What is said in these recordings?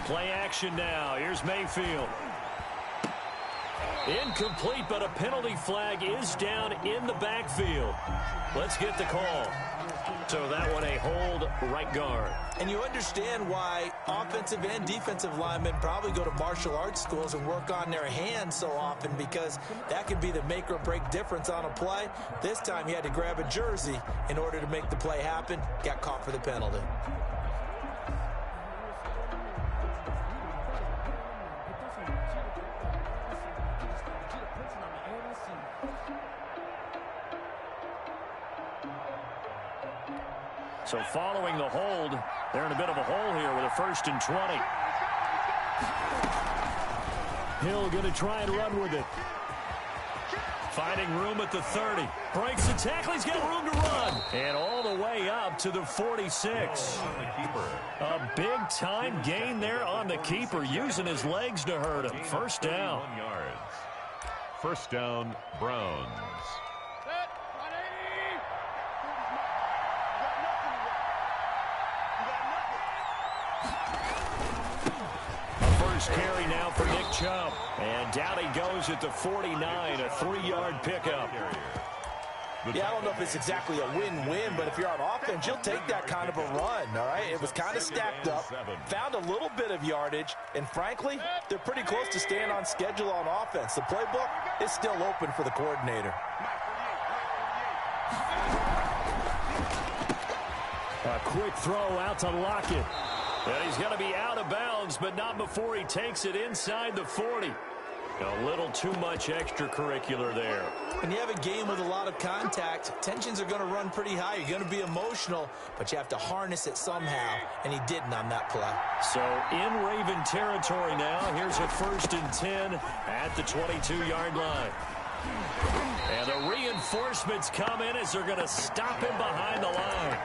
Play action now. Here's Mayfield. Incomplete, but a penalty flag is down in the backfield. Let's get the call. So that one a hold right guard. And you understand why offensive and defensive linemen probably go to martial arts schools and work on their hands so often, because that could be the make or break difference on a play. This time he had to grab a jersey in order to make the play happen. Got caught for the penalty. So following the hold, they're in a bit of a hole here with a 1st and 20. Hill going to try and run with it. Finding room at the 30. Breaks the tackle. He's got room to run. And all the way up to the 46. A big-time gain there on the keeper, using his legs to hurt him. First down. 1 yard. First down, Browns. Carry now for Nick Chubb. And down he goes at the 49, a 3-yard pickup. Yeah, I don't know if it's exactly a win-win, but if you're on offense, you'll take that kind of a run, all right? It was kind of stacked up, found a little bit of yardage, and frankly, they're pretty close to staying on schedule on offense. The playbook is still open for the coordinator. A quick throw out to Lockett. And he's going to be out of bounds, but not before he takes it inside the 40. A little too much extracurricular there. When you have a game with a lot of contact, tensions are going to run pretty high. You're going to be emotional, but you have to harness it somehow, and he didn't on that play. So in Raven territory now, here's a 1st and 10 at the 22-yard line. And the reinforcements come in as they're going to stop him behind the line.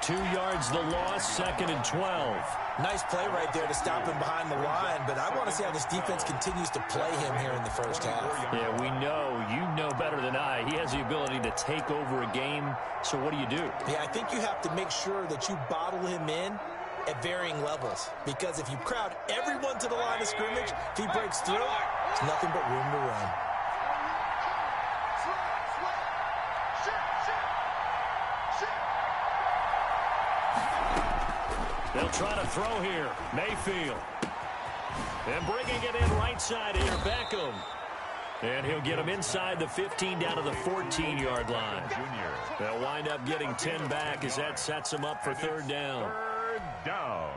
2 yards the loss, 2nd and 12. Nice play right there to stop him behind the line, but I want to see how this defense continues to play him here in the first half. Yeah, we know. You know better than I. He has the ability to take over a game, so what do you do? Yeah, I think you have to make sure that you bottle him in at varying levels, because if you crowd everyone to the line of scrimmage, if he breaks through, there's nothing but room to run. They'll try to throw here. Mayfield. And bringing it in right side here, Beckham. And he'll get him inside the 15 down to the 14-yard line. They'll wind up getting 10 back as that sets him up for 3rd down. 3rd down.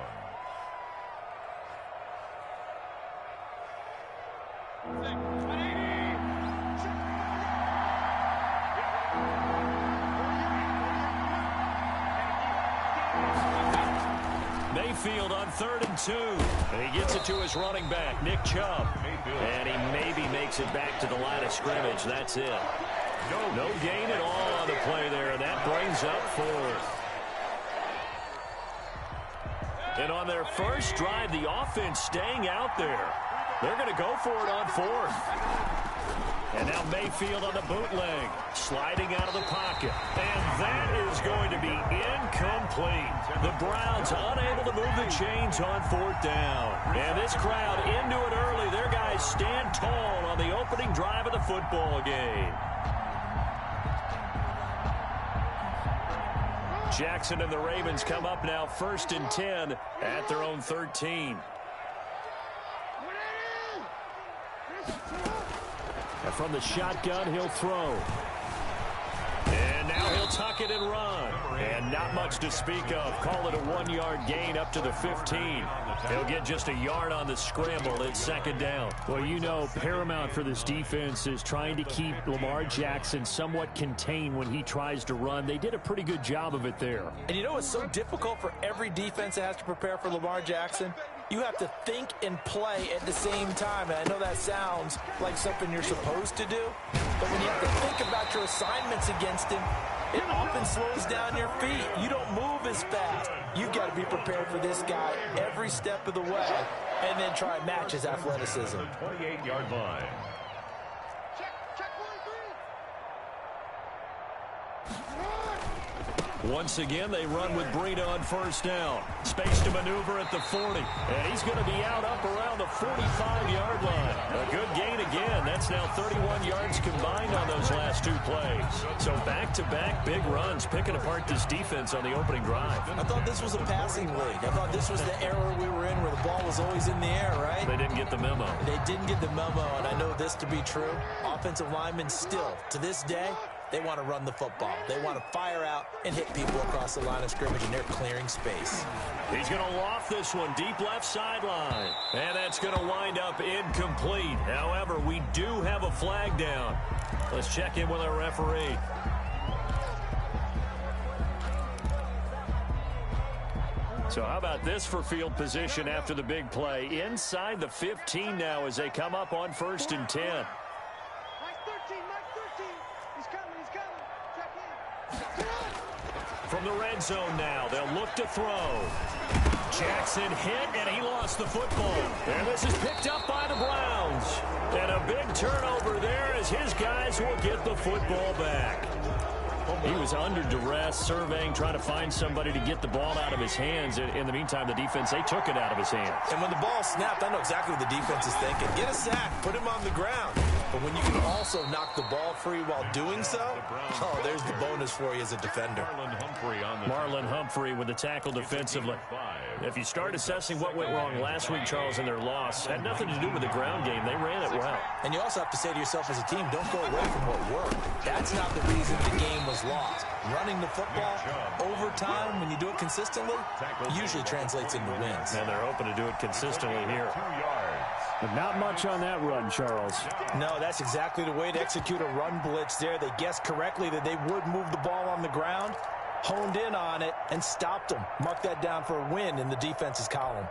Mayfield on 3rd and 2. And he gets it to his running back, Nick Chubb. And he maybe makes it back to the line of scrimmage. That's it. No gain at all on the play there, and that brings up 4th. And on their first drive, the offense staying out there. They're going to go for it on 4th. And now Mayfield on the bootleg, sliding out of the pocket. And that is going to be incomplete. The Browns unable to move the chains on 4th down. And this crowd into it early. Their guys stand tall on the opening drive of the football game. Jackson and the Ravens come up now 1st and 10 at their own 13. And from the shotgun, he'll throw. And now he'll tuck it and run. And not much to speak of. Call it a 1-yard gain up to the 15. He'll get just a yard on the scramble. It's 2nd down. Well, you know, paramount for this defense is trying to keep Lamar Jackson somewhat contained when he tries to run. They did a pretty good job of it there. And you know what's so difficult for every defense that has to prepare for Lamar Jackson? You have to think and play at the same time. And I know that sounds like something you're supposed to do, but when you have to think about your assignments against him, it often slows down your feet. You don't move as fast. You've got to be prepared for this guy every step of the way and then try and match his athleticism. 28-yard line. Once again, they run with Breida on first down. Space to maneuver at the 40. And he's going to be out up around the 45-yard line. A good gain again. That's now 31 yards combined on those last two plays. So back-to-back big runs, picking apart this defense on the opening drive. I thought this was a passing league. I thought this was the era we were in where the ball was always in the air, right? They didn't get the memo. They didn't get the memo, and I know this to be true. Offensive linemen still, to this day, they want to run the football. They want to fire out and hit people across the line of scrimmage, and they're clearing space. He's going to loft this one deep left sideline. And that's going to wind up incomplete. However, we do have a flag down. Let's check in with our referee. So how about this for field position after the big play? Inside the 15 now as they come up on 1st and 10. Mike 13, Mike 13. He's coming, check in. From the red zone now, they'll look to throw. Jackson hit, and he lost the football. And this is picked up by the Browns. And a big turnover there as his guys will get the football back. He was under duress, surveying, trying to find somebody to get the ball out of his hands. In the meantime, the defense, they took it out of his hands. And when the ball snapped, I know exactly what the defense is thinking. Get a sack, put him on the ground. But when you can also knock the ball free while doing so, oh, there's the bonus for you as a defender. Marlon Humphrey with the tackle defensively. If you start assessing what went wrong last week, Charles, in their loss, had nothing to do with the ground game. They ran it well. And you also have to say to yourself as a team, don't go away from what worked. That's not the reason the game was lost. Running the football over time, when you do it consistently, usually translates into wins. And they're open to do it consistently here. But not much on that run, Charles. No, that's exactly the way to execute a run blitz there. They guessed correctly that they would move the ball on the ground, honed in on it, and stopped them. Mark that down for a win in the defense's column.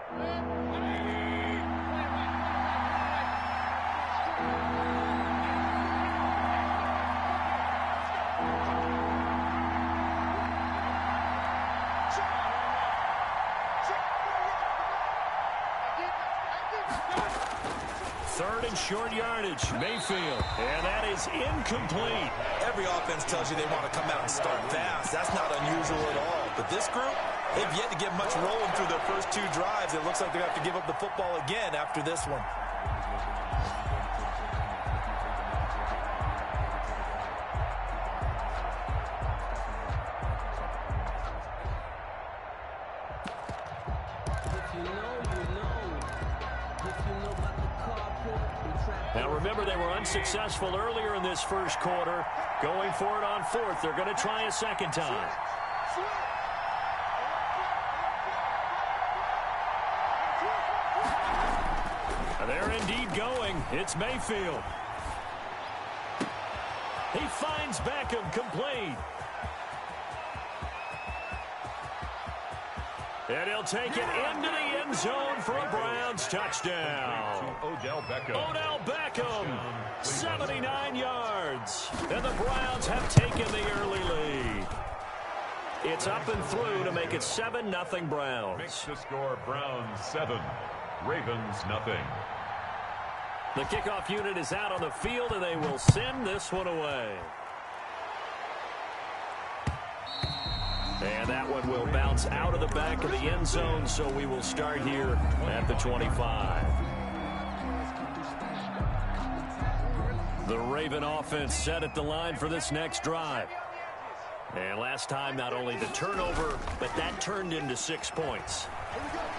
Third and short yardage, Mayfield. And that is incomplete. Every offense tells you they want to come out and start fast. That's not unusual at all. But this group, they've yet to get much rolling through their first two drives. It looks like they're going to have to give up the football again after this one. Now remember, they were unsuccessful earlier in this first quarter. Going for it on 4th. They're going to try a second time. They're indeed going. It's Mayfield. He finds Beckham complete. And he'll take it into the end zone for a Browns touchdown. Odell Beckham, 79 yards. And the Browns have taken the early lead. It's up and through to make it 7-0 Browns. Makes the score Browns 7, Ravens nothing. The kickoff unit is out on the field, and they will send this one away. And that one will bounce out of the back of the end zone, so we will start here at the 25. The Raven offense set at the line for this next drive. And last time, not only the turnover, but that turned into 6 points.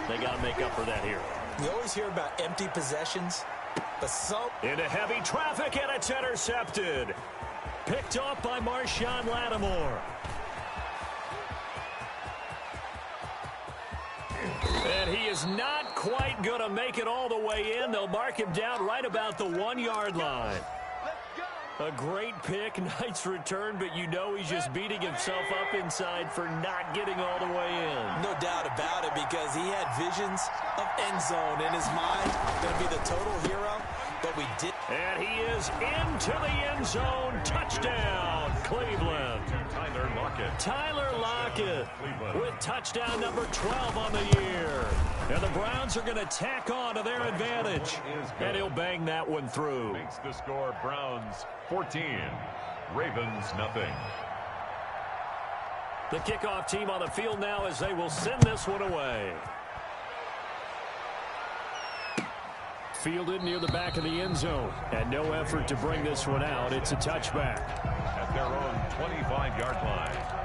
They got to make up for that here. You always hear about empty possessions, but some... Into heavy traffic, and it's intercepted. Picked off by Marshawn Lattimore. And he is not quite going to make it all the way in. They'll mark him down right about the 1-yard line. A great pick, nice return, but you know he's just beating himself up inside for not getting all the way in. No doubt about it, because he had visions of end zone in his mind. Going to be the total hero, but we did. And he is into the end zone. Touchdown, Cleveland. Tyler Lockett with touchdown number 12 on the year. And the Browns are going to tack on to their advantage. And he'll bang that one through. Makes the score Browns 14, Ravens nothing. The kickoff team on the field now as they will send this one away. Fielded near the back of the end zone. And no effort to bring this one out. It's a touchback. At their own 25-yard line.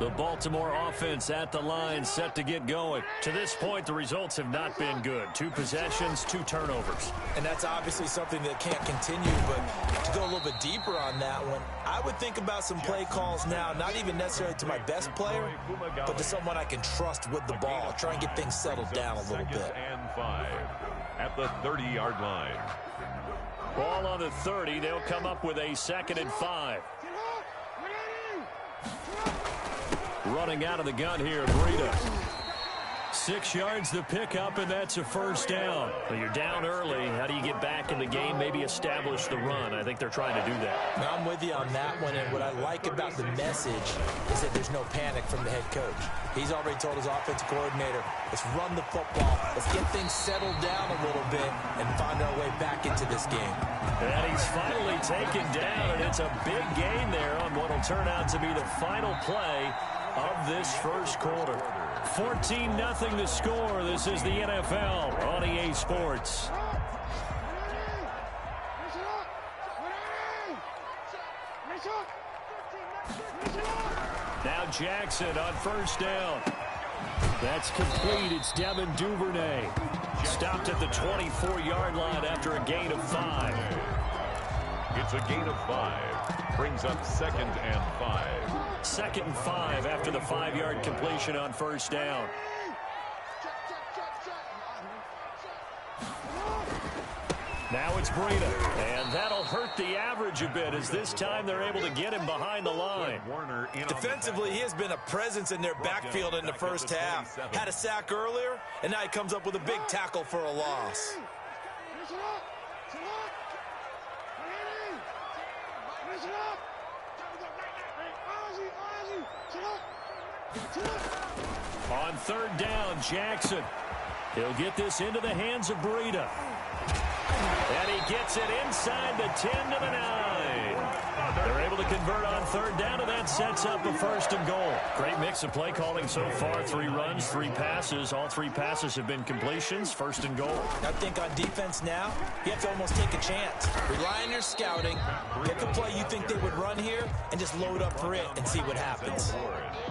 The Baltimore offense at the line, set to get going. To this point, the results have not been good. 2 possessions, 2 turnovers. And that's obviously something that can't continue, but to go a little bit deeper on that one, I would think about some play calls now, not even necessarily to my best player, but to someone I can trust with the ball. Try and get things settled down a little bit. And 5 at the 30-yard line. Ball on the 30. They'll come up with a 2nd and 5. Running out of the gun here, Breida. 6 yards the pickup, and that's a first down. Well, you're down early. How do you get back in the game, maybe establish the run? I think they're trying to do that. Now, I'm with you on that one, and what I like about the message is that there's no panic from the head coach. He's already told his offensive coordinator, let's run the football, let's get things settled down a little bit and find our way back into this game. And he's finally taken down, and it's a big gain there on what will turn out to be the final play of this first quarter. 14-0 the score. This is the NFL on EA Sports. Now Jackson on first down. That's complete. It's Devin Duvernay. Stopped at the 24-yard line after a gain of 5. It's a gain of 5. Brings up 2nd and 5. 2nd and 5 after the 5-yard completion on first down. Now it's Breida, and that'll hurt the average a bit as this time they're able to get him behind the line. Defensively, he has been a presence in their backfield in the first half. Had a sack earlier, and now he comes up with a big tackle for a loss. On 3rd down, Jackson. He'll get this into the hands of Breida. And he gets it inside the 10 to the 9. They're able to convert on 3rd down, and that sets up a 1st and goal. Great mix of play calling so far. 3 runs, 3 passes. All 3 passes have been completions. 1st and goal. I think on defense now, you have to almost take a chance. Rely on your scouting. Pick a play you think they would run here, and just load up for it and see what happens.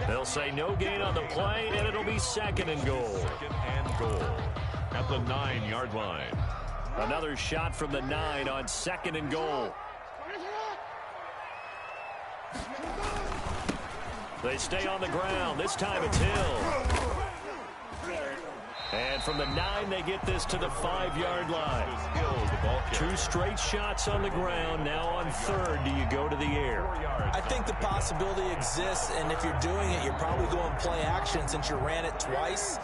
They'll say no gain on the play, and it'll be 2nd and goal. 2nd and goal at the 9-yard line. Another shot from the 9 on 2nd and goal. They stay on the ground. This time it's Hill. And from the 9, they get this to the 5-yard line. 2 straight shots on the ground. Now on 3rd, do you go to the air? I think the possibility exists, and if you're doing it, you're probably going play action since you ran it twice.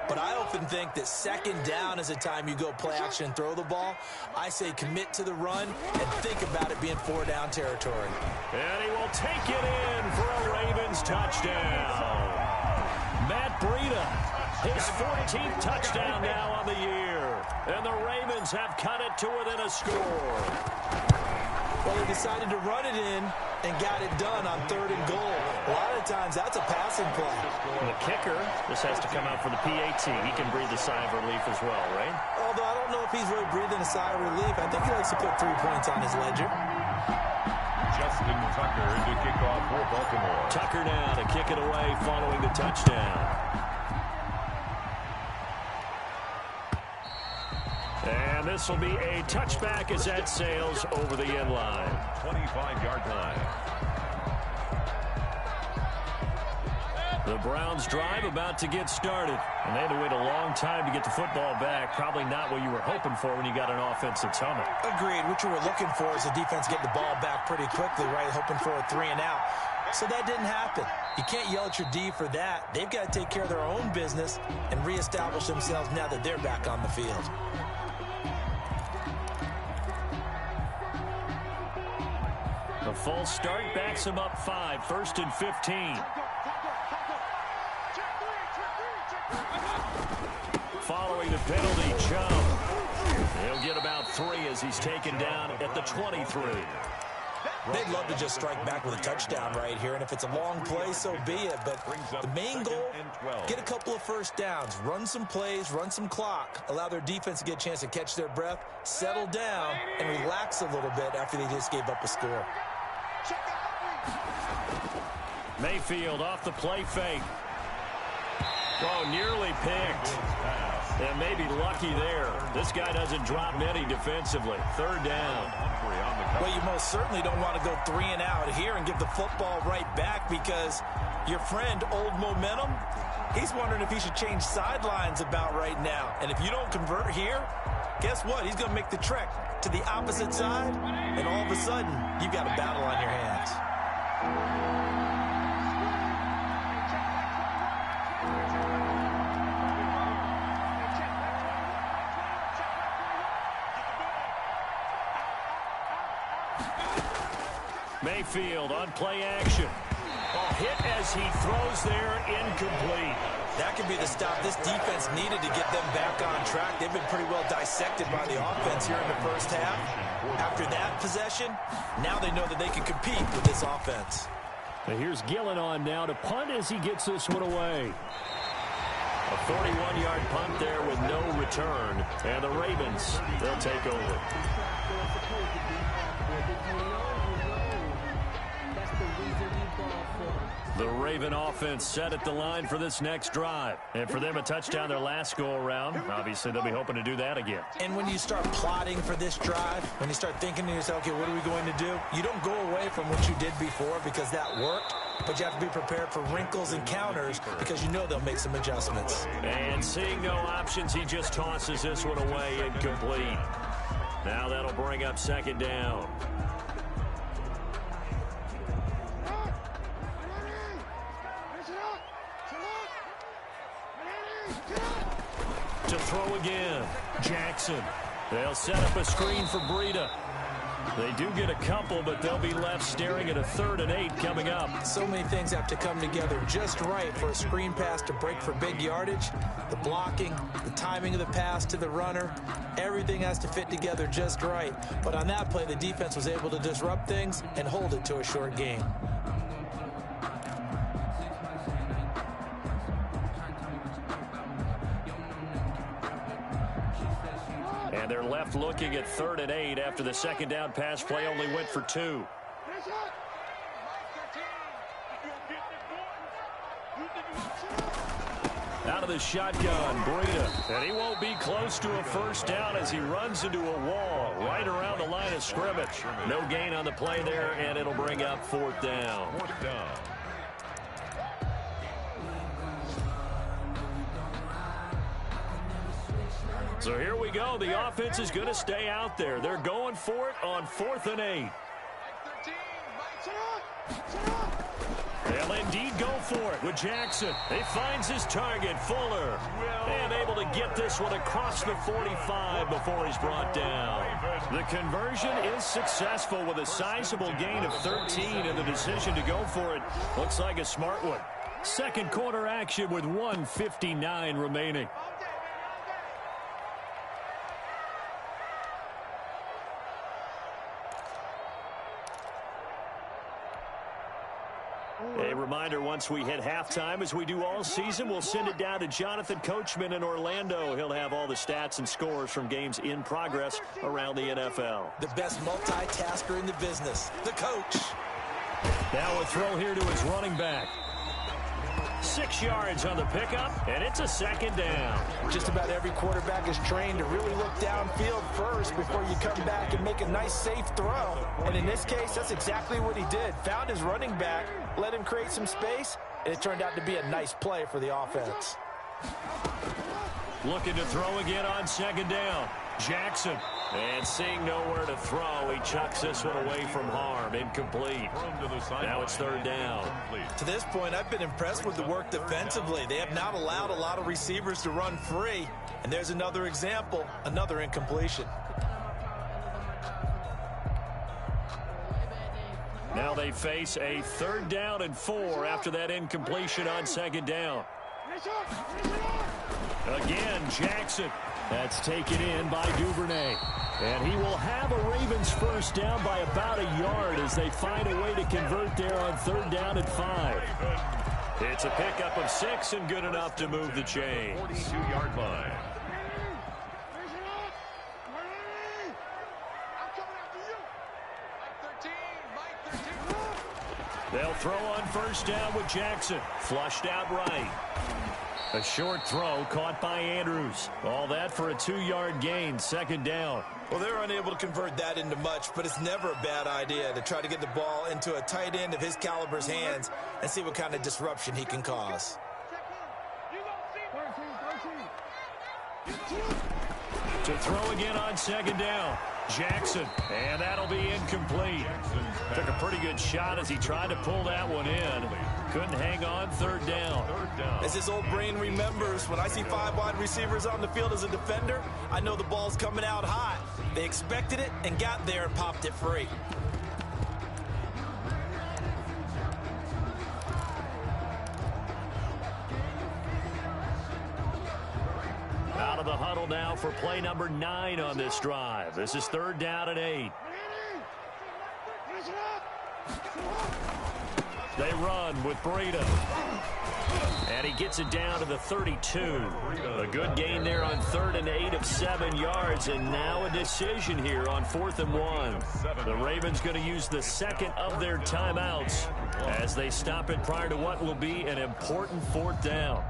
But I often think that 2nd down is a time you go play action and throw the ball. I say commit to the run and think about it being 4-down territory. And he will take it in for a Ravens touchdown. Matt Breida, his 14th touchdown now on the year. And the Ravens have cut it to within a score. Well, they decided to run it in and got it done on 3rd and goal. A lot of times, that's a passing play. The kicker, this has to come out for the PAT. He can breathe a sigh of relief as well, right? Although I don't know if he's really breathing a sigh of relief. I think he likes to put 3 points on his ledger. Justin Tucker to kick off for Baltimore. Tucker now to kick it away following the touchdown. And this will be a touchback as that sails over the end line. 25-yard line. The Browns drive about to get started. And they had to wait a long time to get the football back. Probably not what you were hoping for when you got an offense that's humming. Agreed. What you were looking for is the defense getting the ball back pretty quickly, right? Hoping for a 3 and out. So that didn't happen. You can't yell at your D for that. They've got to take care of their own business and reestablish themselves now that they're back on the field. false start backs him up 5, 1st and 15. Following the penalty, Chubb. He'll get about 3 as he's taken down at the 23. They'd love to just strike back with a touchdown right here, and if it's a long play, so be it. But the main goal, get a couple of first downs, run some plays, run some clock, allow their defense to get a chance to catch their breath, settle down, and relax a little bit after they just gave up a score. Mayfield off the play fake. Oh, nearly picked. And maybe lucky there. This guy doesn't drop many defensively. 3rd down. Well, you most certainly don't want to go 3 and out here and give the football right back, because your friend, Old Momentum, he's wondering if he should change sidelines about right now. And if you don't convert here, guess what? He's going to make the trek to the opposite side, and all of a sudden, you've got a battle on your hands. Mayfield on play action. A hit as he throws there, incomplete. That could be the stop this defense needed to get them back on track. They've been pretty well dissected by the offense here in the first half. After that possession, now they know that they can compete with this offense. And here's Gillen on now to punt as he gets this one away. A 41-yard punt there with no return. And the Ravens, they'll take over. The Raven offense set at the line for this next drive. And for them, a touchdown their last go-around. Obviously, they'll be hoping to do that again. And when you start plotting for this drive, when you start thinking to yourself, okay, what are we going to do? You don't go away from what you did before because that worked, but you have to be prepared for wrinkles and counters because you know they'll make some adjustments. And seeing no options, he just tosses this one away, incomplete. Now that'll bring up 2nd down. To throw again, Jackson. They'll set up a screen for Breida. They do get a couple, but they'll be left staring at a 3rd and 8 coming up. So many things have to come together just right for a screen pass to break for big yardage. The blocking, the timing of the pass to the runner, everything has to fit together just right. But on that play, the defense was able to disrupt things and hold it to a short gain. And they're left looking at 3rd and 8 after the 2nd down pass play only went for 2. Out of the shotgun, Breida. And he won't be close to a first down as he runs into a wall right around the line of scrimmage. No gain on the play there, and it'll bring up 4th down. 4th down. So here we go. The offense is going to stay out there. They're going for it on 4th and 8. They'll indeed go for it with Jackson. He finds his target, Fuller. And able to get this one across the 45 before he's brought down. The conversion is successful with a sizable gain of 13, and the decision to go for it looks like a smart one. 2nd quarter action with 1:59 remaining. A reminder, once we hit halftime, as we do all season, we'll send it down to Jonathan Coachman in Orlando. He'll have all the stats and scores from games in progress around the NFL. The best multitasker in the business, the coach. Now a throw here to his running back. 6 yards on the pickup, and it's a 2nd down. Just about every quarterback is trained to really look downfield first before you come back and make a nice, safe throw. And in this case, that's exactly what he did. Found his running back, let him create some space, and it turned out to be a nice play for the offense. Looking to throw again on 2nd down. Jackson. And seeing nowhere to throw, he chucks this one away from harm. Incomplete. Now it's 3rd down. To this point, I've been impressed with the work defensively. They have not allowed a lot of receivers to run free. And there's another example, another incompletion. Now they face a 3rd down and 4 after that incompletion on 2nd down. Again, Jackson. That's taken in by Duvernay. And he will have a Ravens 1st down by about a yard as they find a way to convert there on 3rd down and 5. It's a pickup of 6 and good enough to move the chains. 42-yard line. They'll throw on 1st down with Jackson. Flushed out right. A short throw caught by Andrews. All that for a 2-yard gain, 2nd down. Well, they're unable to convert that into much, but it's never a bad idea to try to get the ball into a tight end of his caliber's hands and see what kind of disruption he can cause. To throw again on 2nd down. Jackson, and that'll be incomplete. Took a pretty good shot as he tried to pull that one in. Couldn't hang on 3rd down. As his old brain remembers, when I see 5 wide receivers on the field as a defender, I know the ball's coming out hot. They expected it and got there and popped it free. Out of the huddle now for play number 9 on this drive. This is 3rd down and 8. They run with Breida. And he gets it down to the 32. A good gain there on 3rd and 8 of 7 yards. And now a decision here on 4th and 1. The Ravens going to use the 2nd of their timeouts as they stop it prior to what will be an important 4th down.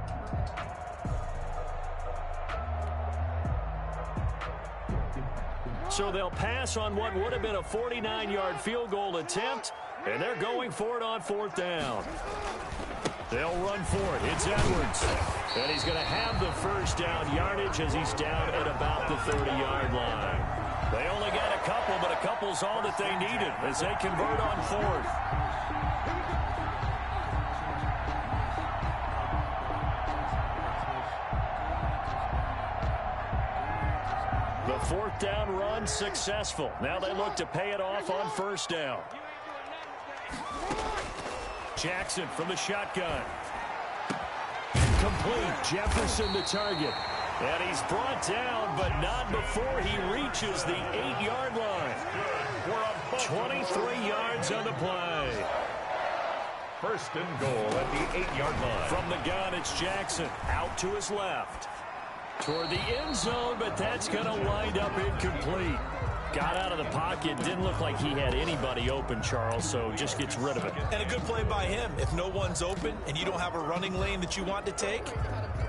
So they'll pass on what would have been a 49-yard field goal attempt, and they're going for it on 4th down. They'll run for it. It's Edwards. And he's going to have the 1st down yardage as he's down at about the 30-yard line. They only got a couple, but a couple's all that they needed as they convert on 4th. The 4th down run successful. Now they look to pay it off on 1st down. Jackson from the shotgun. Complete. Jefferson the target. And he's brought down, but not before he reaches the 8-yard line. 23 yards on the play. 1st and goal at the 8-yard line. From the gun, it's Jackson. Out to his left. Toward the end zone, but that's going to wind up incomplete. Got out of the pocket. Didn't look like he had anybody open, Charles, so just gets rid of it. And a good play by him. If no one's open and you don't have a running lane that you want to take,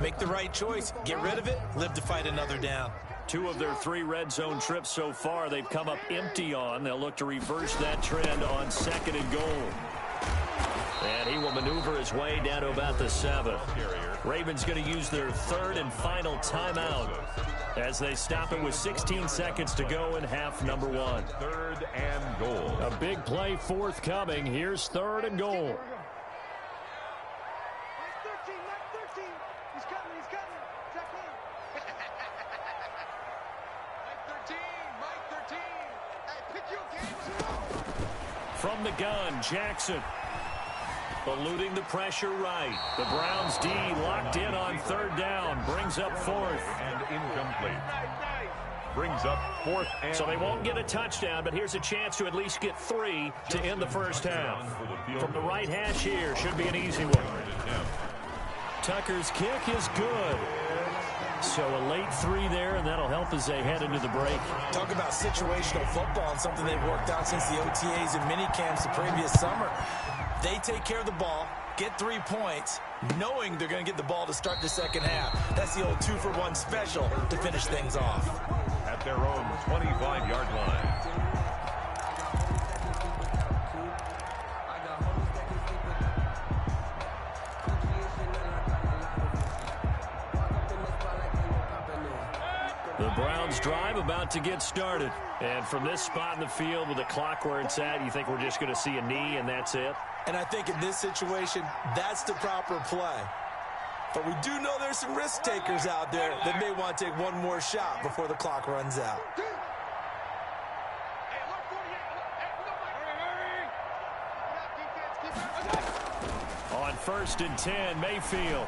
make the right choice. Get rid of it. Live to fight another down. 2 of their 3 red zone trips so far they've come up empty on. They'll look to reverse that trend on 2nd and goal. And he will maneuver his way down to about the 7. Ravens going to use their 3rd and final timeout as they stop it with 16 seconds to go in half number 1. 3rd and goal. A big play forthcoming. Here's 3rd and goal. He's coming. Check in. Mike 13. Hey, pick your game. From the gun, Jackson. Eluding the pressure right. The Browns D locked in on 3rd down. Brings up 4th. And incomplete. Brings up 4th and... So they won't get a touchdown, but here's a chance to at least get 3 to end the 1st half. From the right hash here, should be an easy one. Tucker's kick is good. So a late 3 there, and that'll help as they head into the break. Talk about situational football and something they've worked out since the OTAs and mini camps the previous summer. They take care of the ball, get 3 points, knowing they're going to get the ball to start the 2nd half. That's the old 2-for-1 special to finish things off. At their own 25-yard line. The Browns drive about to get started. And from this spot in the field with the clock where it's at, you think we're just going to see a knee and that's it? And I think in this situation, that's the proper play. But we do know there's some risk takers out there that may want to take one more shot before the clock runs out. first and 10, Mayfield.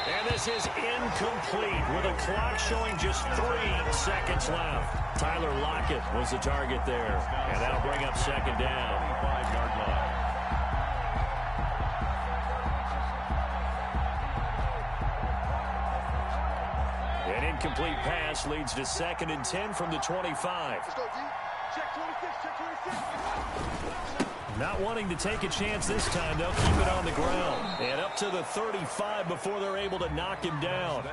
And this is incomplete with a clock showing just 3 seconds left. Tyler Lockett was the target there. And that'll bring up second down. 5-yard line. An incomplete pass leads to second and 10 from the 25. Let's go, D. Check 26, check 26. Not wanting to take a chance this time, they'll keep it on the ground. And up to the 35 before they're able to knock him down.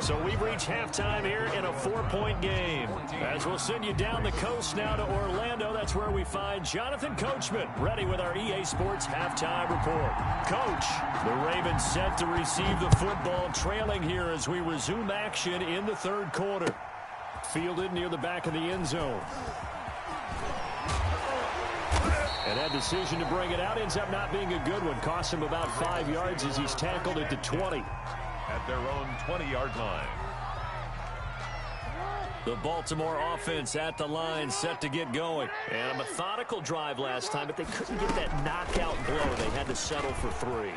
So we've reached halftime here in a 4-point game. As we'll send you down the coast now to Orlando, that's where we find Jonathan Coachman, ready with our EA Sports halftime report. Coach, the Ravens set to receive the football, trailing here as we resume action in the third quarter. Fielded near the back of the end zone. And that decision to bring it out ends up not being a good one. Costs him about 5 yards as he's tackled at the 20. At their own 20-yard line. The Baltimore offense at the line, set to get going. And a methodical drive last time, but they couldn't get that knockout blow. They had to settle for 3.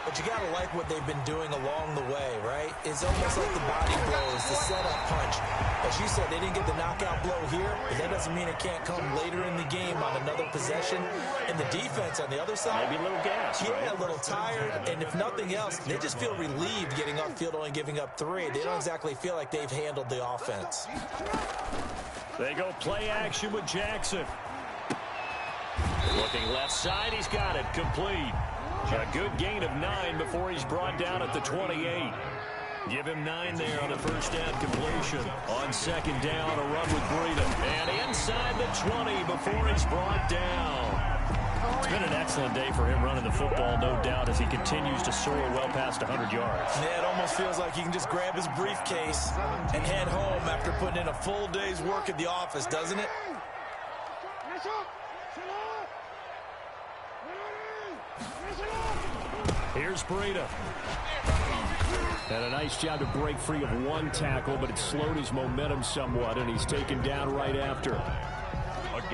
But you got to like what they've been doing along the way, right? It's almost like the body blows, the setup punch. As you said, they didn't get the knockout blow here, but that doesn't mean it can't come later in the game on another possession. And the defense on the other side, Maybe a little gas, yeah, right? a little tired. And if nothing else, they just feel relieved getting upfield, only giving up 3. They don't exactly feel like they've handled the offense. They go play action with Jackson. Looking left side, he's got it, complete. A good gain of 9 before he's brought down at the 28. Give him 9 there on the first down completion. On second down, a run with Breida. And inside the 20 before he's brought down. It's been an excellent day for him running the football, no doubt, as he continues to soar well past 100 yards. Yeah, it almost feels like he can just grab his briefcase and head home after putting in a full day's work at the office, doesn't it? Here's Breida. And a nice job to break free of 1 tackle, but it slowed his momentum somewhat, and he's taken down right after.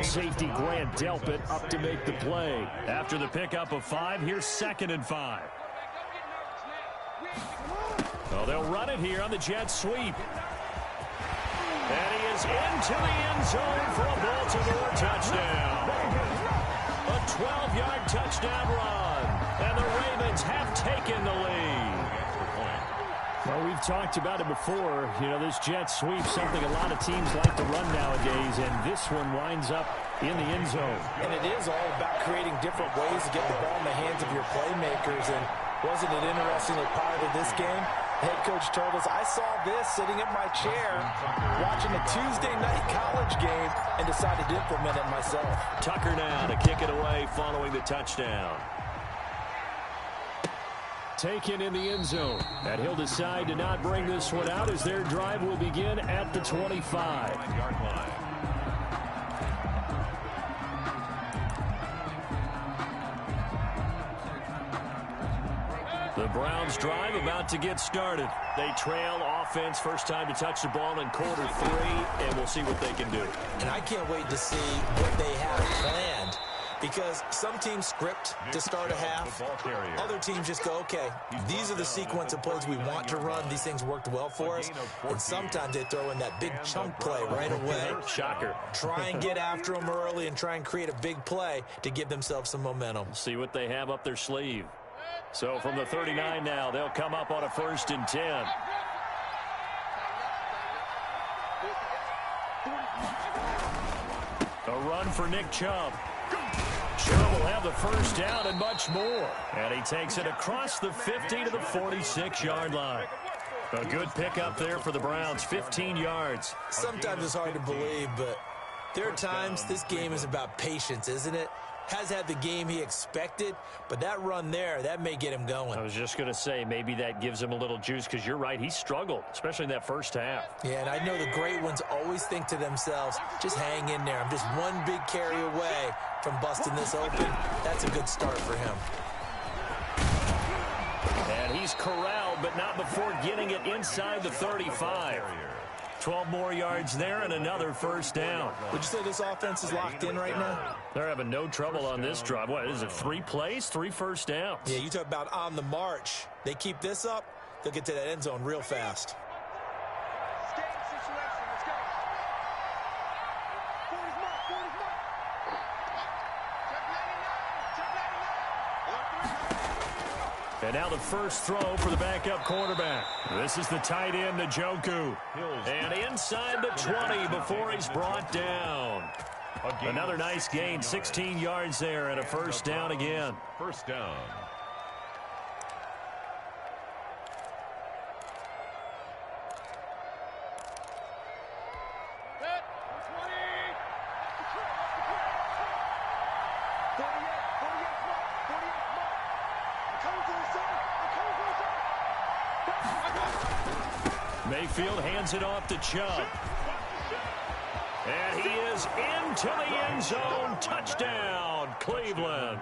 Safety Grant Delpit up to make the play. After the pickup of 5, here's second and 5. Well, they'll run it here on the jet sweep. And he is into the end zone for a Baltimore touchdown. A 12-yard touchdown run. And the Ravens have taken the lead. Well, we've talked about it before. You know, this jet sweep, something a lot of teams like to run nowadays, and this one winds up in the end zone. And it is all about creating different ways to get the ball in the hands of your playmakers. And wasn't it interesting that part of this game, the head coach told us, I saw this sitting in my chair watching a Tuesday night college game and decided to implement it myself. Tucker now to kick it away following the touchdown. Taken in the end zone. And he'll decide to not bring this one out as their drive will begin at the 25-yard line. The Browns drive about to get started. They trail offense, first time to touch the ball in quarter 3, and we'll see what they can do. And I can't wait to see what they have planned. Because some teams script to start a half. Other teams just go, okay, these are the sequence of plays we want to run. These things worked well for us. And sometimes they throw in that big chunk play right away. Shocker. Try and get after them early and try and create a big play to give themselves some momentum. See what they have up their sleeve. So from the 39 now, they'll come up on a 1st and 10. A run for Nick Chubb. Chubb will have the first down and much more. And he takes it across the 50 to the 46-yard line. A good pickup there for the Browns, 15 yards. Sometimes it's hard to believe, but there are times this game is about patience, isn't it? Has had the game he expected, but that run there, that may get him going. I was just going to say, maybe that gives him a little juice, because you're right, he struggled, especially in that first half. Yeah, and I know the great ones always think to themselves, just hang in there. I'm just one big carry away from busting this open. That's a good start for him. And he's corralled, but not before getting it inside the 35. 12 more yards there and another first down. Would you say this offense is locked in right now? They're having no trouble on this drive. What is it, 3 plays, 3 first downs? Yeah, you talk about on the march. They keep this up, they'll get to that end zone real fast. And now the first throw for the backup quarterback. This is the tight end, Njoku. And inside the 20 before he's brought down. Another nice gain, 16 yards there and a first down again. First down. Mayfield hands it off to Chubb. And he is into the end zone. Touchdown, Cleveland.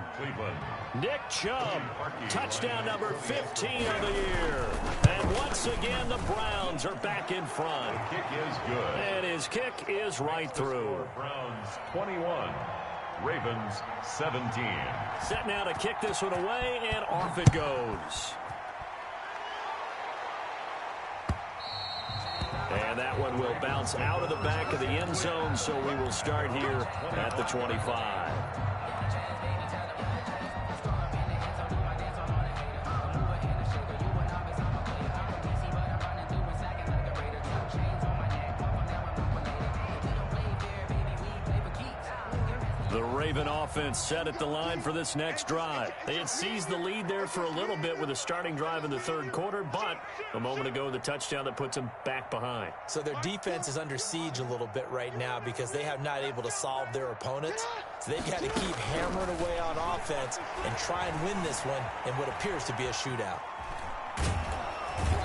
Nick Chubb, touchdown number 15 of the year. And once again, the Browns are back in front. The kick is good. And his kick is right through. Browns 21, Ravens 17. Set now to kick this one away, and off it goes. And that one will bounce out of the back of the end zone, so we will start here at the 25. The Raven offense set at the line for this next drive. They had seized the lead there for a little bit with a starting drive in the third quarter, but a moment ago, the touchdown that puts them back behind. So their defense is under siege a little bit right now because they have not able to solve their opponents. So they've got to keep hammering away on offense and try and win this one in what appears to be a shootout.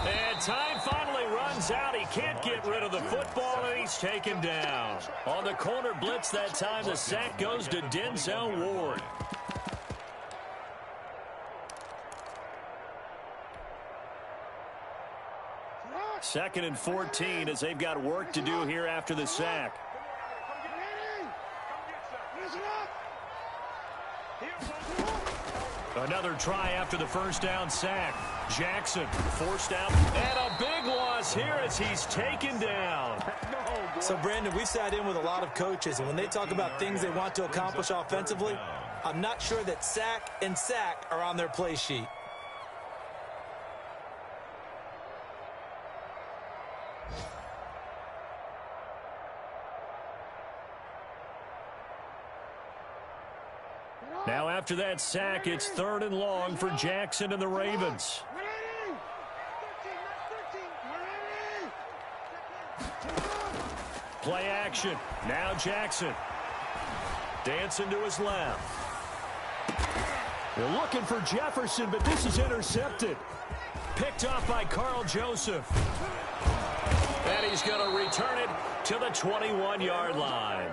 And time finally runs out. He can't get rid of the football, and he's taken down. On the corner blitz that time, the sack goes to Denzel Ward. Second and 14 as they've got work to do here after the sack. Another try after the first down sack. Jackson forced out, and a big loss here as he's taken down. So, Brandon, we sat in with a lot of coaches, and when they talk about things they want to accomplish offensively, I'm not sure that sack and sack are on their play sheet. Now after that sack, it's 3rd and long for Jackson and the Ravens. Play action. Now Jackson. Dancing to his left. They're looking for Jefferson, but this is intercepted. Picked off by Carl Joseph. And he's going to return it to the 21-yard line.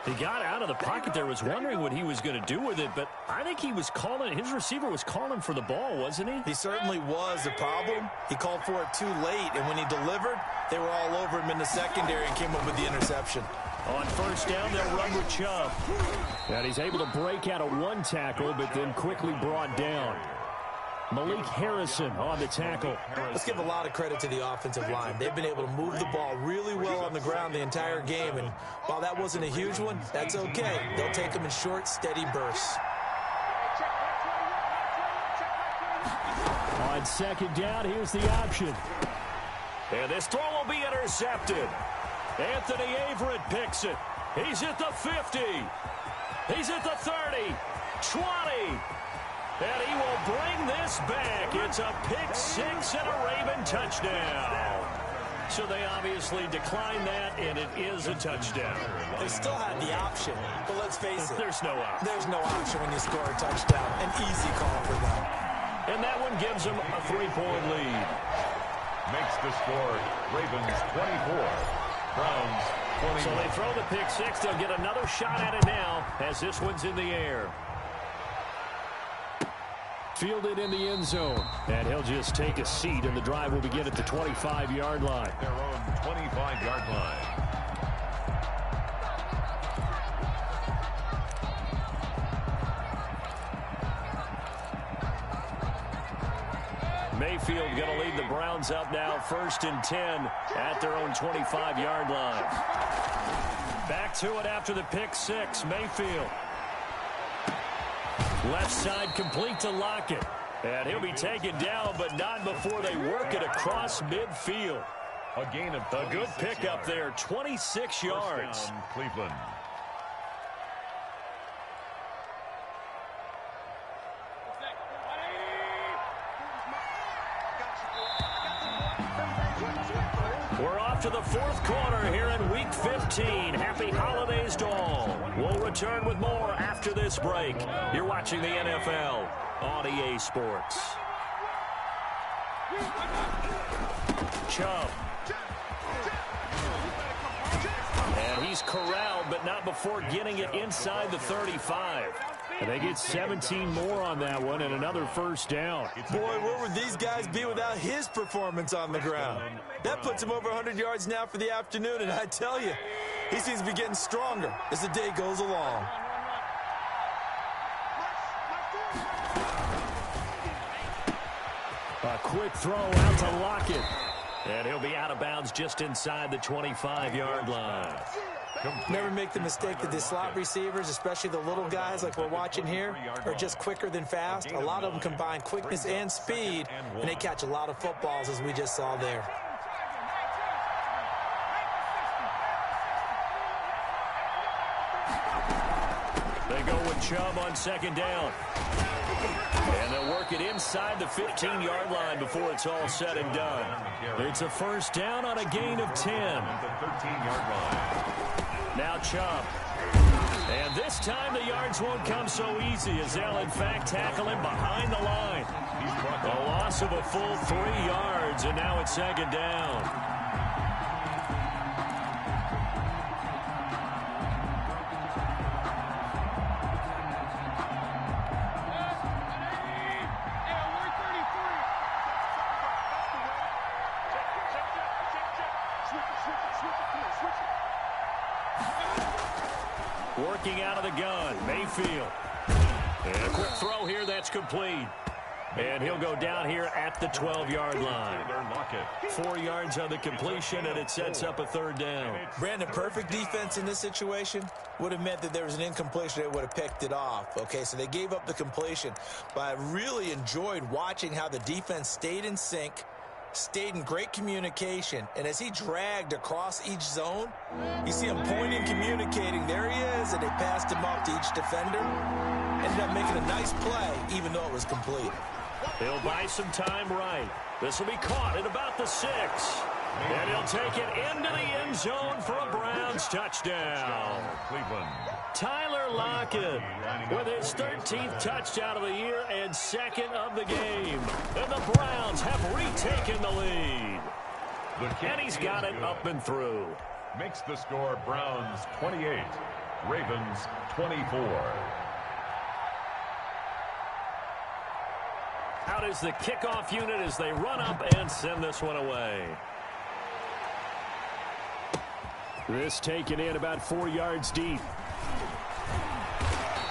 He got out of the pocket there, was wondering what he was going to do with it, but I think he was calling, his receiver was calling for the ball, wasn't he? He certainly was. The problem, he called for it too late, and when he delivered, they were all over him in the secondary and came up with the interception. On first down, they'll run with Chubb. And he's able to break out of one tackle, but then quickly brought down. Malik Harrison on the tackle. Let's give a lot of credit to the offensive line. They've been able to move the ball really well on the ground the entire game, and while that wasn't a huge one, that's okay. They'll take them in short, steady bursts. On second down, here's the option. And this throw will be intercepted. Anthony Averett picks it. He's at the 50. He's at the 30. 20. And he will bring this back. It's a pick six and a Raven touchdown. So they obviously declined that, and it is a touchdown. They still had the option, but let's face it. There's no option. There's no option when you score a touchdown. An easy call for them. And that one gives them a 3-point lead. Makes the score Ravens 24, Browns 21. So they throw the pick six. They'll get another shot at it now as this one's in the air. fielded in the end zone. And he'll just take a seat, and the drive will begin at the 25-yard line. Their own 25-yard line. Mayfield going to lead the Browns up now, 1st and 10 at their own 25-yard line. Back to it after the pick six. Mayfield. Left side complete to Lockett. And he'll be taken down, but not before they work it across midfield. A gain of a good pickup there, 26 yards. Down, Cleveland. We're off to the 4th quarter here in Week 15. Happy holidays to all. We'll return with more after this break. You're watching the NFL on EA Sports. Chubb. And he's corralled, but not before getting it inside the 35. And they get 17 more on that one and another first down. Boy, where would these guys be without his performance on the ground? That puts him over 100 yards now for the afternoon, and I tell you, he seems to be getting stronger as the day goes along. A quick throw out to Lockett. And he'll be out of bounds just inside the 25-yard line. Never make the mistake that the slot receivers, especially the little guys like we're watching here, are just quicker than fast. A lot of them combine quickness and speed, and they catch a lot of footballs, as we just saw there. They go with Chubb on 2nd down. And they'll work it inside the 15-yard line before it's all said and done. It's a first down on a gain of 10. The 13-yard line. Now Chubb. And this time the yards won't come so easy as they'll in fact tackle him behind the line. A loss of a full 3 yards, and now it's 2nd down. Working out of the gun, Mayfield. And a quick throw here that's complete. And he'll go down here at the 12-yard line. 4 yards on the completion, and it sets up a 3rd down. Brandon, perfect defense in this situation would have meant that there was an incompletion. They would have picked it off. Okay, so they gave up the completion. But I really enjoyed watching how the defense stayed in sync, stayed in great communication, and as he dragged across each zone, you see him pointing, communicating. There he is, and they passed him off to each defender. Ended up making a nice play, even though it was complete. He'll buy some time right. This will be caught at about the 6. And he'll take it into the end zone for a Browns touchdown. Cleveland. Tyler Lockett with his 13th touchdown of the year and 2nd of the game. And the Browns have retaken the lead. And he's got it up and through. Makes the score Browns 28, Ravens 24. Out is the kickoff unit as they run up and send this one away. This taken in about 4 yards deep.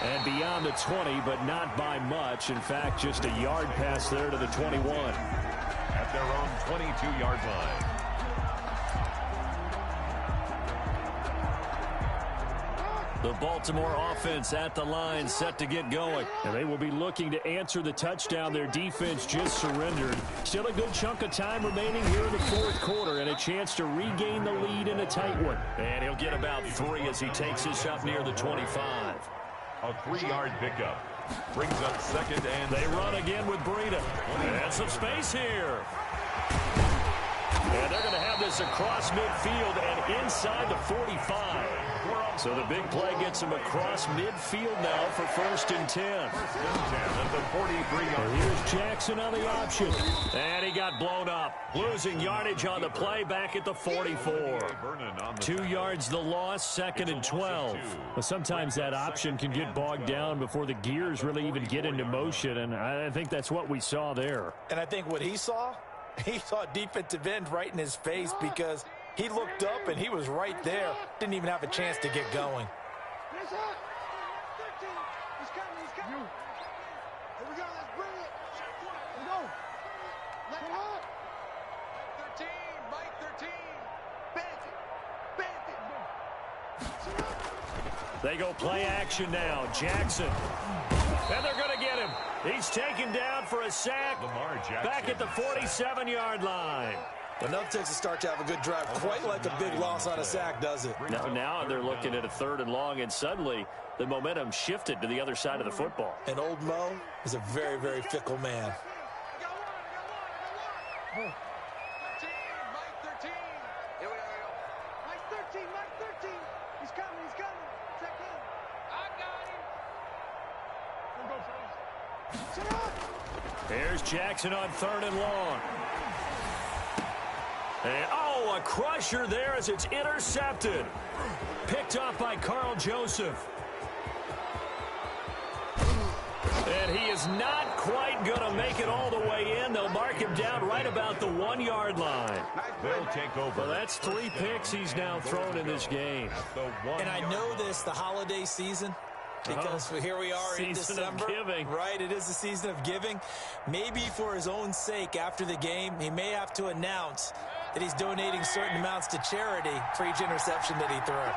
And beyond the 20, but not by much. In fact, just a yard pass there to the 21. At their own 22-yard line. The Baltimore offense at the line, set to get going. And they will be looking to answer the touchdown their defense just surrendered. Still a good chunk of time remaining here in the 4th quarter, and a chance to regain the lead in a tight one. And he'll get about 3 as he takes this up near the 25. A 3-yard pickup. Brings up 2nd and... They run again with Breida. And some space here. And they're going to have this across midfield and inside the 45. So the big play gets him across midfield now for 1st and 10. At the 43-yard. Here's Jackson on the option. And he got blown up. Losing yardage on the play back at the 44. 2 yards the loss, 2nd and 12. Well, sometimes that option can get bogged down before the gears really even get into motion, and I think that's what we saw there. And I think what he saw defensive end right in his face, because he looked up and he was right there. Didn't even have a chance to get going. He's coming. Here we go, let's bring it. Here we go. Let it up. 13, Mike 13. They go play action now. Jackson. And they're going to get him. He's taken down for a sack. Back at the 47-yard line. Enough takes to start to have a good drive. Quite like a big loss on a sack, does it? Now they're looking at a 3rd and long, and suddenly the momentum shifted to the other side of the football. And old Mo is a very, very fickle man. 13, Mike 13. Here we go. Mike 13. He's coming. Check in. I got him. Sit up. Here's Jackson on 3rd and long. And, a crusher there as it's intercepted. Picked off by Carl Joseph. And he is not quite going to make it all the way in. They'll mark him down right about the 1-yard line. They'll take over. Well, that's 3 picks he's now thrown in this game. And I know this, the holiday season, because here we are in December. Season of giving. Right, it is the season of giving. Maybe for his own sake after the game, he may have to announce that he's donating certain amounts to charity for each interception that he threw.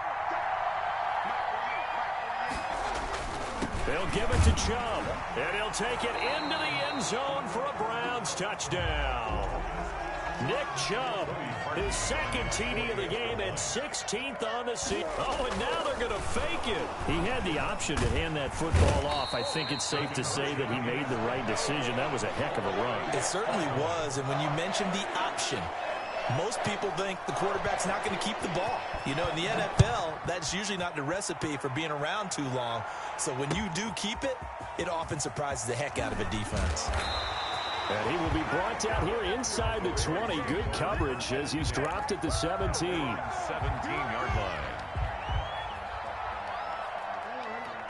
They'll give it to Chubb, and he'll take it into the end zone for a Browns touchdown. Nick Chubb, his 2nd TD of the game and 16th on the season. Oh, and now they're going to fake it. He had the option to hand that football off. I think it's safe to say that he made the right decision. That was a heck of a run. It certainly was, and when you mentioned the option, most people think the quarterback's not going to keep the ball. You know, in the NFL, that's usually not the recipe for being around too long. So when you do keep it, it often surprises the heck out of a defense. And he will be brought down here inside the 20. Good coverage as he's dropped at the 17. 17-yard line.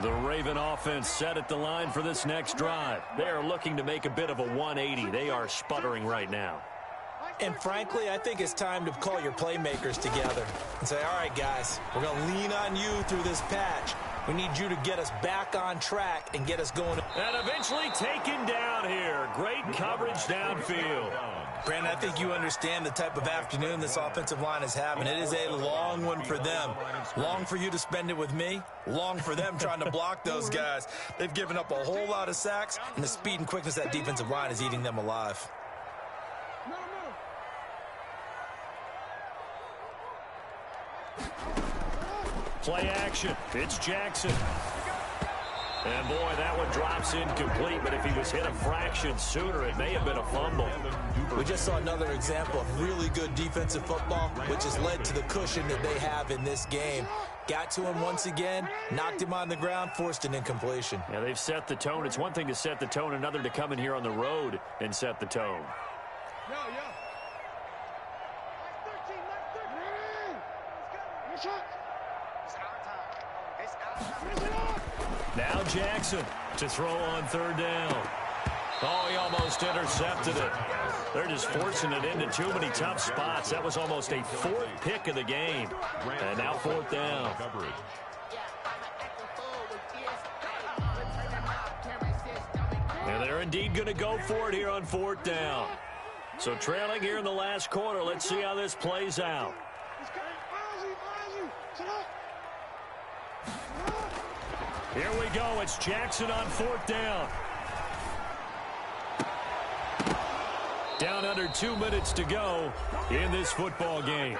The Raven offense set at the line for this next drive. They are looking to make a bit of a 180. They are sputtering right now. And frankly, I think it's time to call your playmakers together and say, all right, guys, we're going to lean on you through this patch. We need you to get us back on track and get us going. And eventually taken down here. Great coverage downfield. Brandon, I think you understand the type of afternoon this offensive line is having. It is a long one for them. Long for you to spend it with me. Long for them trying to block those guys. They've given up a whole lot of sacks, and the speed and quickness of that defensive line is eating them alive. Play action. It's Jackson. And, boy, that one drops incomplete, but if he was hit a fraction sooner, it may have been a fumble. We just saw another example of really good defensive football, which has led to the cushion that they have in this game. Got to him once again, knocked him on the ground, forced an incompletion. Yeah, they've set the tone. It's one thing to set the tone, another to come in here on the road and set the tone. Now Jackson to throw on 3rd down. Oh, he almost intercepted it. They're just forcing it into too many tough spots. That was almost a 4th pick of the game. And now 4th down. And they're indeed going to go for it here on 4th down. So trailing here in the last quarter. Let's see how this plays out. Here we go. It's Jackson on 4th down. Down under 2 minutes to go in this football game.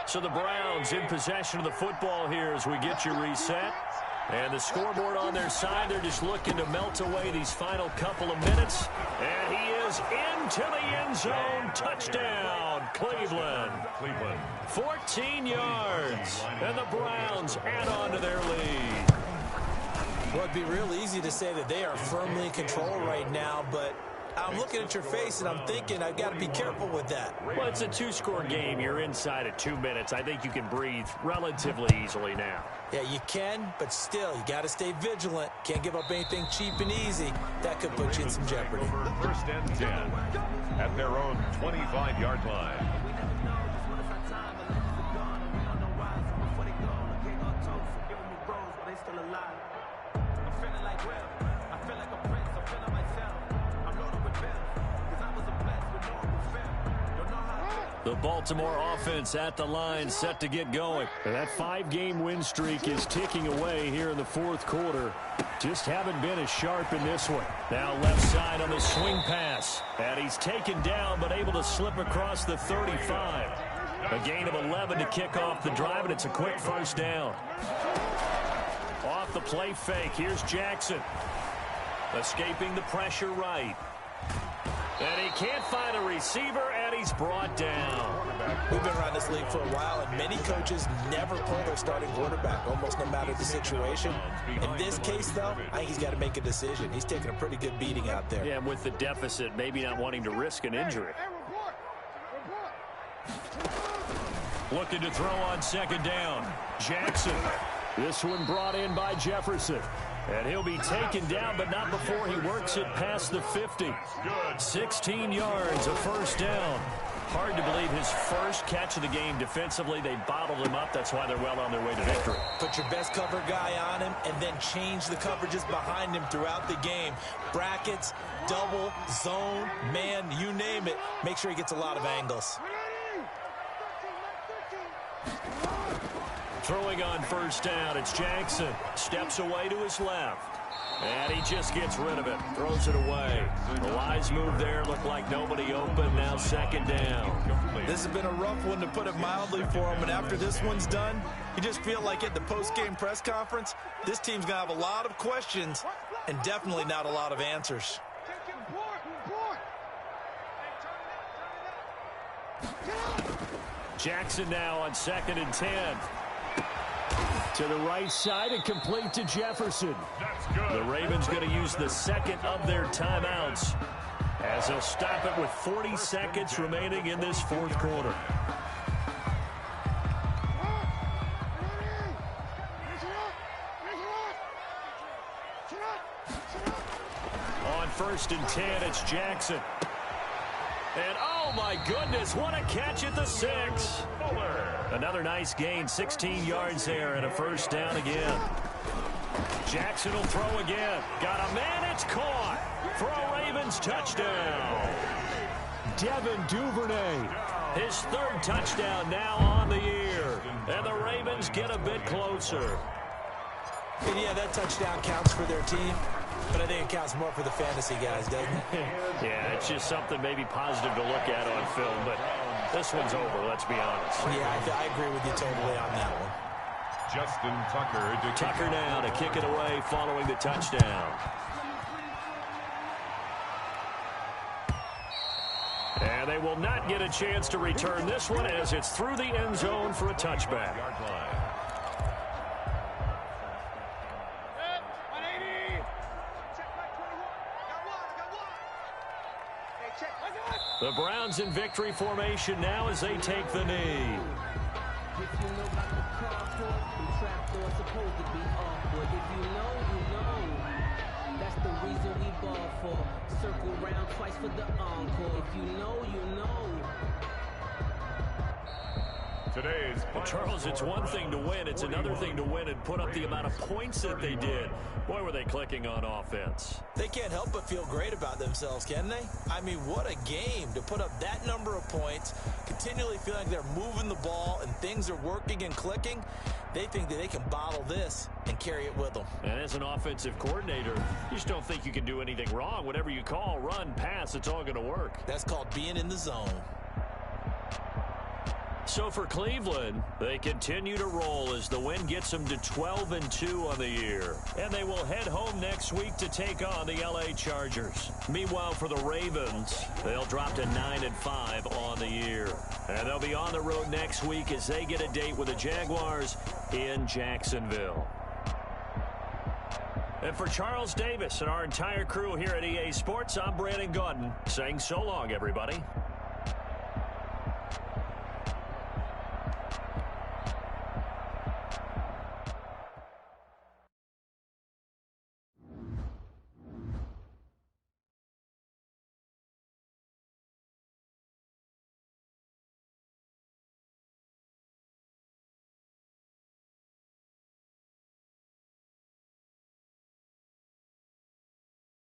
So the Browns in possession of the football here as we get you reset. And the scoreboard on their side, they're just looking to melt away these final couple of minutes. And he is into the end zone. Touchdown, Cleveland. 14 yards. And the Browns add on to their lead. Well, it'd be real easy to say that they are firmly in control right now, but I'm looking at your face and I'm thinking I've got to be careful with that. Well, it's a two-score game. You're inside of 2 minutes. I think you can breathe relatively easily now. Yeah, you can, but still, you got to stay vigilant. Can't give up anything cheap and easy. That could put you in some jeopardy. First and 10 at their own 25-yard line. The Baltimore offense at the line, set to get going. And that 5-game win streak is ticking away here in the fourth quarter. Just haven't been as sharp in this one. Now left side on the swing pass. And he's taken down, but able to slip across the 35. A gain of 11 to kick off the drive, and it's a quick first down. Off the play fake, here's Jackson. Escaping the pressure right. And he can't find a receiver, and he's brought down. We've been around this league for a while, and many coaches never pull their starting quarterback, almost no matter the situation. In this case, though, I think he's got to make a decision. He's taking a pretty good beating out there. Yeah, and with the deficit, maybe not wanting to risk an injury. Looking to throw on second down. Jackson. This one brought in by Jefferson. And he'll be taken down, but not before he works it past the 50. 16 yards, a first down. Hard to believe his first catch of the game defensively. They bottled him up. That's why they're well on their way to victory. Put your best cover guy on him and then change the coverages behind him throughout the game. Brackets, double, zone, man, you name it. Make sure he gets a lot of angles. Throwing on first down, it's Jackson. Steps away to his left. And he just gets rid of it. Throws it away. The wise move there. Looked like nobody open. Now second down. This has been a rough one, to put it mildly, for him. And after this one's done, you just feel like at the post-game press conference, this team's going to have a lot of questions and definitely not a lot of answers. Jackson now on second and 10. To the right side and complete to Jefferson. The Ravens going to use the second of their timeouts as they'll stop it with 40 seconds remaining in this fourth quarter. On first and 10, it's Jackson. And oh my goodness, what a catch at the 6. Another nice gain, 16 yards there and a first down again. Jackson will throw again. Got a man, it's caught for a Ravens touchdown. Devin Duvernay, his third touchdown now on the year. And the Ravens get a bit closer. And yeah, that touchdown counts for their team. But I think it counts more for the fantasy guys, doesn't it? Yeah, it's just something maybe positive to look at on film, but this one's over, let's be honest. Yeah, I agree with you totally on that one. Justin Tucker now to kick it away following the touchdown. And they will not get a chance to return this one as it's through the end zone for a touchback. The Browns in victory formation now as they take the knee. That's the reason we ball for. Circle round twice for the encore. If you know, you know. Well, Charles, it's one thing to win. It's another thing to win and put up the amount of points that they did. Boy, were they clicking on offense. They can't help but feel great about themselves, can they? I mean, what a game to put up that number of points, continually feeling like they're moving the ball and things are working and clicking. They think that they can bottle this and carry it with them. And as an offensive coordinator, you just don't think you can do anything wrong. Whatever you call, run, pass, it's all going to work. That's called being in the zone. So for Cleveland, they continue to roll as the win gets them to 12-2 on the year. And they will head home next week to take on the LA Chargers. Meanwhile, for the Ravens, they'll drop to 9-5 on the year. And they'll be on the road next week as they get a date with the Jaguars in Jacksonville. And for Charles Davis and our entire crew here at EA Sports, I'm Brandon Gaudin saying so long, everybody.